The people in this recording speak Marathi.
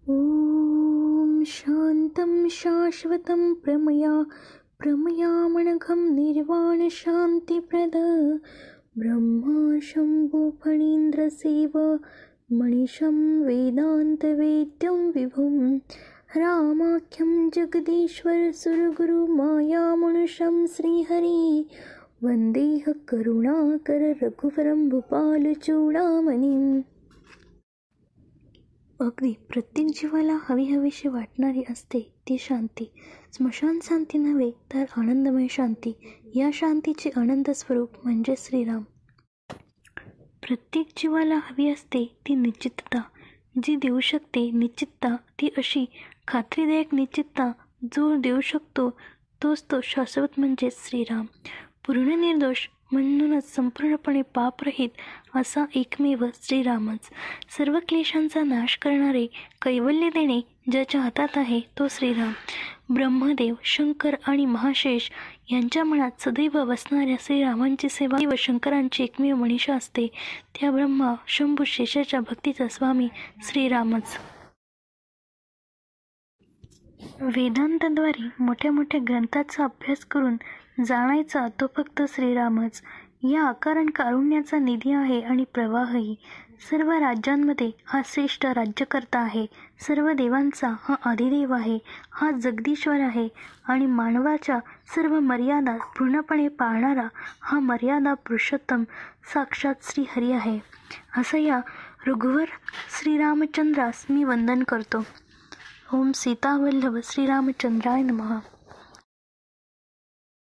ॐ शान्तं शाश्वतं प्रमयामनघं निर्वाणशान्तिप्रद ब्रह्मा शम्भुफणीन्द्रसेव मणिशं वेदान्तवेद्यं विभुं रामाख्यं जगदीश्वर सुरगुरुमायामनुषं श्रीहरि वन्देह करुणाकर रघुवरं भूपालचूडामणिम्. अगदी प्रत्येक जीवाला हवीहवीशी वाटणारी असते ती शांती. स्मशान शांती नव्हे तर आनंदमय शांती. या शांतीचे आनंद स्वरूप म्हणजे श्रीराम. प्रत्येक जीवाला हवी असते ती निश्चितता. जी देऊ शकते निश्चितता, ती अशी खात्रीदायक निश्चितता जो देऊ शकतो तोच तो शाश्वत म्हणजे श्रीराम. पूर्ण निर्दोष म्हणूनच संपूर्णपणे पापरहित असा एकमेव श्रीरामच. सर्व क्लेशांचा नाश करणारे, कैवल्य देणे ज्याच्या हातात आहे तो श्रीराम. ब्रह्मदेव, शंकर आणि महाशेष यांच्या मनात सदैव वसणाऱ्या श्रीरामांची सेवा व शंकरांची एकमेव मनीषा असते. त्या ब्रह्मा शंभू शेषाच्या भक्तीचा स्वामी श्रीरामच. वेदांताद्वारे मोठ्या मोठ्या ग्रंथाचा अभ्यास करून जाणायचा तो फक्त श्रीरामच. या अकारण कारुण्याचा निधी आहे आणि प्रवाहही. सर्व राज्यांमध्ये हा श्रेष्ठ राज्यकर्ता आहे. सर्व देवांचा हा आदिदेव आहे. हा जगदीश्वर आहे आणि मानवाच्या सर्व मर्यादा पूर्णपणे पाळणारा हा मर्यादा पुरुषोत्तम साक्षात श्रीहरी आहे. असं या रघुवर श्रीरामचंद्रास मी वंदन करतो. ओम सीतावल्लभ श्रीरामचंद्राय नमः.